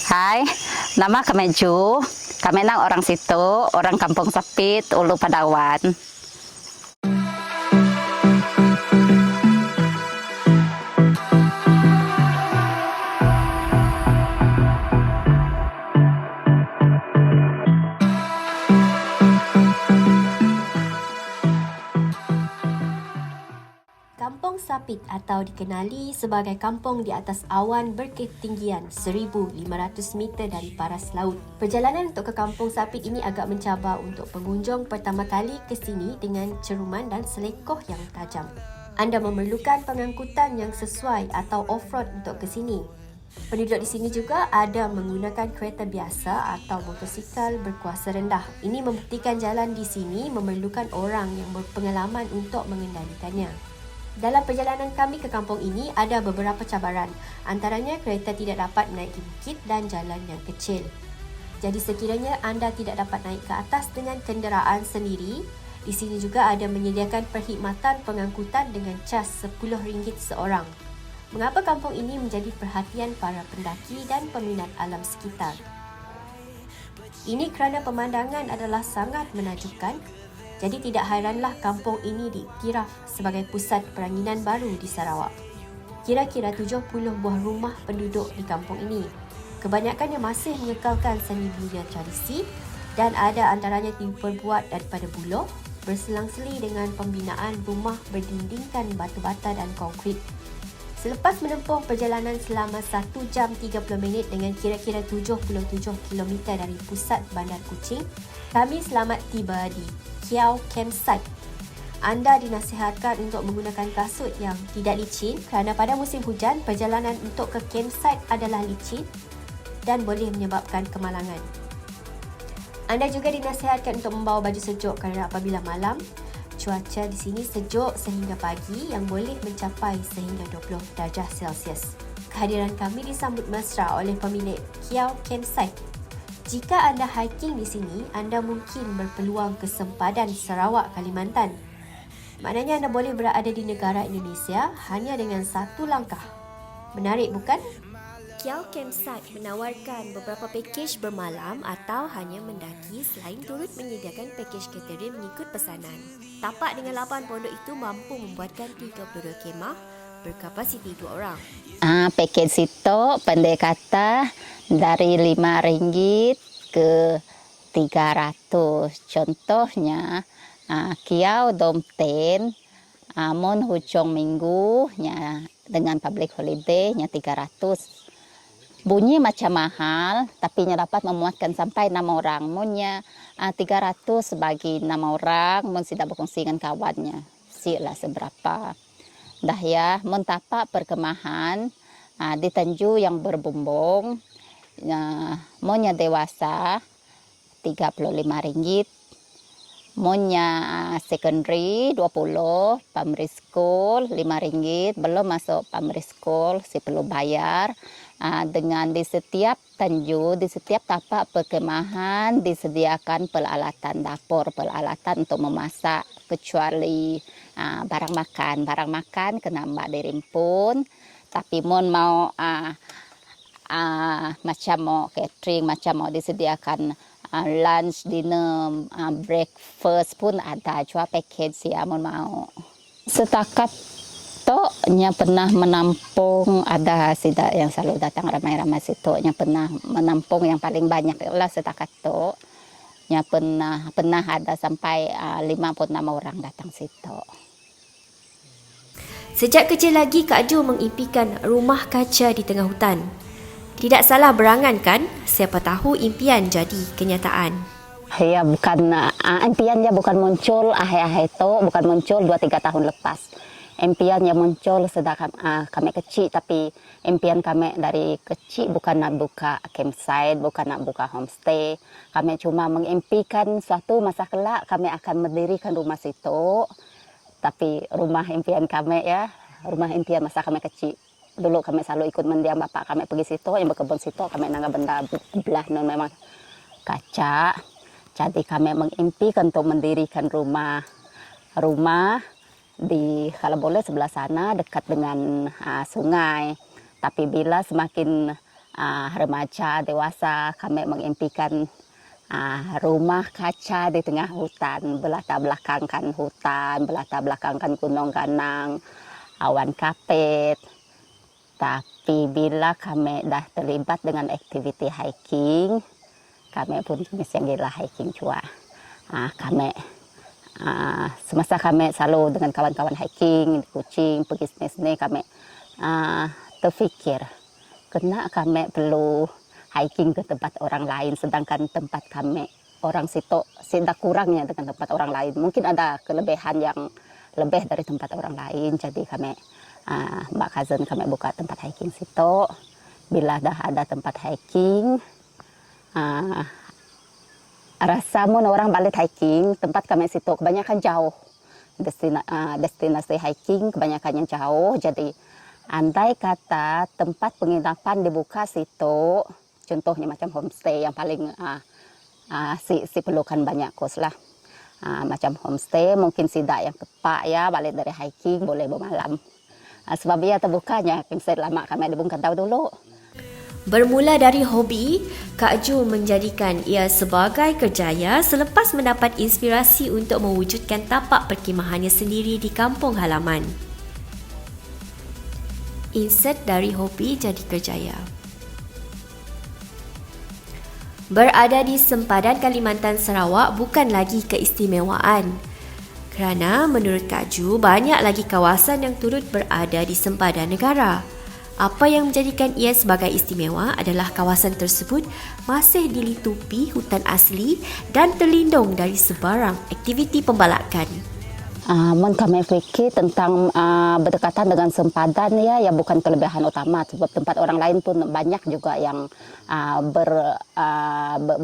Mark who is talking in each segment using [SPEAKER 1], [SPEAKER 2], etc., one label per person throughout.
[SPEAKER 1] Hai, nama kami Ju. Kami nang orang situ, orang Kampung Sapit, Ulu Padawan.
[SPEAKER 2] Kampung Sapit atau dikenali sebagai kampung di atas awan berketinggian 1,500 meter dari paras laut. Perjalanan untuk ke Kampung Sapit ini agak mencabar untuk pengunjung pertama kali ke sini dengan ceruman dan selekoh yang tajam. Anda memerlukan pengangkutan yang sesuai atau off-road untuk ke sini. Penduduk di sini juga ada menggunakan kereta biasa atau motosikal berkuasa rendah. Ini membuktikan jalan di sini memerlukan orang yang berpengalaman untuk mengendalikannya. Dalam perjalanan kami ke kampung ini, ada beberapa cabaran. Antaranya kereta tidak dapat menaiki bukit dan jalan yang kecil. Jadi sekiranya anda tidak dapat naik ke atas dengan kenderaan sendiri, di sini juga ada menyediakan perkhidmatan pengangkutan dengan cas RM10 seorang. Mengapa kampung ini menjadi perhatian para pendaki dan peminat alam sekitar? Ini kerana pemandangan adalah sangat menakjubkan. Jadi tidak hairanlah kampung ini diiktiraf sebagai pusat peranginan baru di Sarawak. Kira-kira 70 buah rumah penduduk di kampung ini. Kebanyakannya masih mengekalkan seni budaya tradisi dan ada antaranya diperbuat daripada buloh, berselang-seli dengan pembinaan rumah berdindingkan batu bata dan konkrit. Selepas menempuh perjalanan selama 1 jam 30 minit dengan kira-kira 77 km dari pusat Bandar Kuching, kami selamat tiba di Kiau Campsite. Anda dinasihatkan untuk menggunakan kasut yang tidak licin kerana pada musim hujan, perjalanan untuk ke campsite adalah licin dan boleh menyebabkan kemalangan. Anda juga dinasihatkan untuk membawa baju sejuk kerana apabila malam, cuaca di sini sejuk sehingga pagi yang boleh mencapai sehingga 20 darjah Celsius. Kehadiran kami disambut mesra oleh pemilik Kiau Campsite. Jika anda hiking di sini, anda mungkin berpeluang ke sempadan Sarawak, Kalimantan. Maknanya anda boleh berada di negara Indonesia hanya dengan 1 langkah. Menarik bukan? Kiau Campsite menawarkan beberapa pakej bermalam atau hanya mendaki selain turut menyediakan pakej catering mengikut pesanan. Tapak dengan 8 pondok itu mampu membuatkan 32 kemah berkapasiti 2 orang.
[SPEAKER 1] Pakej situ pendek kata dari RM5 ke RM300. Contohnya Kiau Domten, mon hujung minggu dengan public holiday nya 300. Bunyi macam mahal, tapi dapat memuatkan sampai 6 orang. Munnya 300 bagi 6 orang, mun tidak berkongsi dengan kawannya. Silah seberapa. Dah ya, mun tapak perkemahan di Tanju yang berbumbung, munnya dewasa RM35. Munnya secondary 20, primary school RM5, belum masuk primary school si perlu bayar. Dengan di setiap Tanju, di setiap tapak perkemahan disediakan peralatan dapur, peralatan untuk memasak, kecuali barang makan kena mbak dirimpun. Tapi mun mau macam mau catering, macam mau disediakan lunch, dinner, breakfast pun ada, cuma package ya mun mau. Setakat nya pernah menampung, ada sida yang selalu datang ramai-ramai situ, yang pernah menampung yang paling banyak lah setakat tu, yang pernah ada sampai 56 orang datang situ.
[SPEAKER 2] Sejak kecil lagi Kak Jo mengimpikan rumah kaca di tengah hutan. Tidak salah berangan kan? Siapa tahu impian jadi kenyataan.
[SPEAKER 1] Ya bukan impiannya bukan muncul akhir-akhir itu, bukan muncul 2-3 tahun lepas. Impian yang muncul sejak kami kecil, tapi impian kami dari kecil bukan nak buka campsite, bukan nak buka homestay. Kami cuma mengimpikan suatu masa kelak kami akan mendirikan rumah situ. Tapi rumah impian kami ya, rumah impian masa kami kecil. Dulu kami selalu ikut mendiam bapak kami pergi situ, yang berkebun situ, kami nangga benda belah non memang kaca. Jadi kami mengimpikan untuk mendirikan rumah di kalau boleh sebelah sana dekat dengan sungai. Tapi bila semakin remaja, dewasa, kami mengimpikan rumah kaca di tengah hutan, berlatar belakangkan hutan, berlatar belakangkan gunung ganang, awan kapit. Tapi bila kami dah terlibat dengan aktiviti hiking, kami pun jenis yang gila hiking juga. Kami semasa kami selalu dengan kawan-kawan hiking di Kuching, pergi sini kami terfikir, kena kami perlu hiking ke tempat orang lain, sedangkan tempat kami orang situ tidak kurangnya dengan tempat orang lain. Mungkin ada kelebihan yang lebih dari tempat orang lain, jadi kami Mbak Cousin kami buka tempat hiking situ. Bila dah ada tempat hiking, rasa mun orang balik hiking, tempat kami situ kebanyakan jauh. Destinasi hiking kebanyakannya jauh, jadi andai kata tempat penginapan dibuka situ, contohnya macam homestay yang paling si perlukan banyak kos lah. Macam homestay mungkin sidak yang tepat ya, balik dari hiking boleh bermalam. Sebab ia terbukanya, lama kami ada bukan tahu dulu.
[SPEAKER 2] Bermula dari hobi, Kak Ju menjadikan ia sebagai kerjaya selepas mendapat inspirasi untuk mewujudkan tapak perkhemahannya sendiri di kampung halaman. Insert dari hobi jadi kerjaya. Berada di sempadan Kalimantan Sarawak bukan lagi keistimewaan. Kerana menurut Kak Ju, banyak lagi kawasan yang turut berada di sempadan negara. Apa yang menjadikan ia sebagai istimewa adalah kawasan tersebut masih dilitupi hutan asli dan terlindung dari sebarang aktiviti pembalakan.
[SPEAKER 1] Kami fikir tentang berdekatan dengan sempadan ya bukan kelebihan utama, sebab tempat orang lain pun banyak juga yang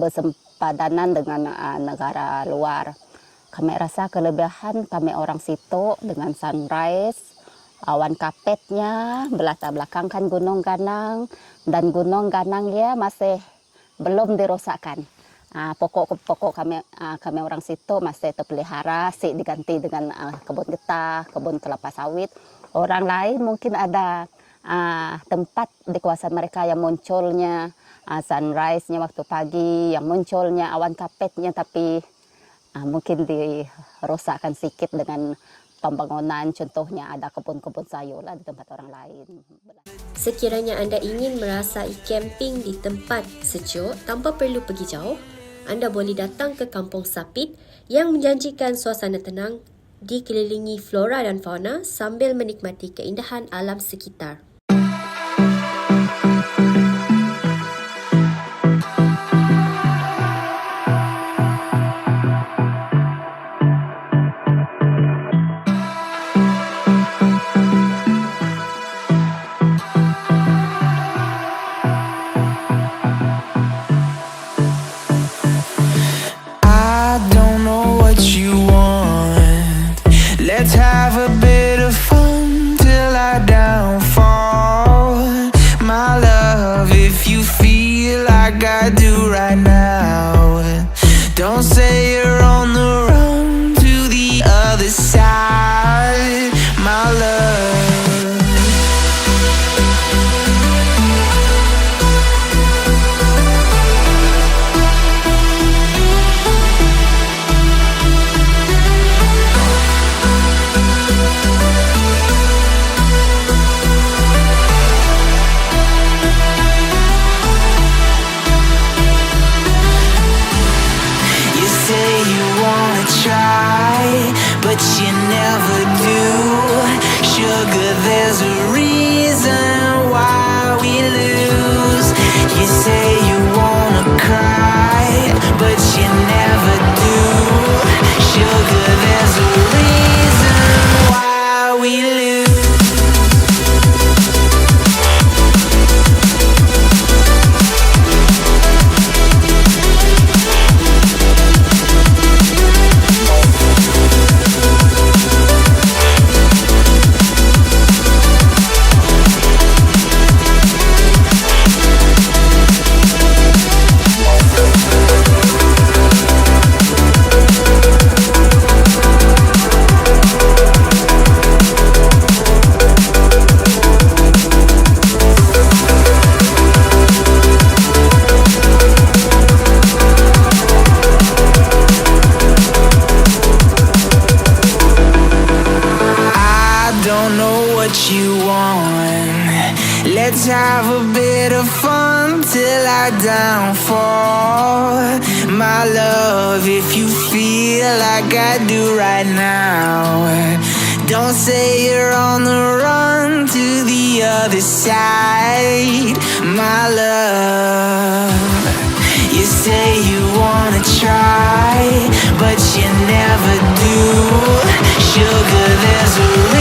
[SPEAKER 1] bersempadanan dengan negara luar. Kami rasa kelebihan kami orang situ dengan sunrise, awan kapetnya, berlatar belakangkan Gunung Ganang, dan Gunung Ganang ya masih belum dirosakkan. Pokok-pokok kami orang situ masih terpelihara, diganti dengan kebun getah, kebun kelapa sawit. Orang lain mungkin ada tempat di kawasan mereka yang munculnya sunrise-nya waktu pagi, yang munculnya awan kapetnya, tapi mungkin dirosakkan sedikit dengan pembangunan. Contohnya ada kebun-kebun sayur lah di tempat orang lain.
[SPEAKER 2] Sekiranya anda ingin merasai camping di tempat sejuk tanpa perlu pergi jauh, anda boleh datang ke Kampung Sapit yang menjanjikan suasana tenang dikelilingi flora dan fauna sambil menikmati keindahan alam sekitar.
[SPEAKER 3] Let's have a bit of fun till I downfall. My love, if you feel like I do right now, don't say you're on the run to the other side, my love. what you want. Let's have a bit of fun till I downfall. My love, if you feel like I do right now, don't say you're on the run to the other side. My love, you say you wanna try, but you never do. Sugar, there's a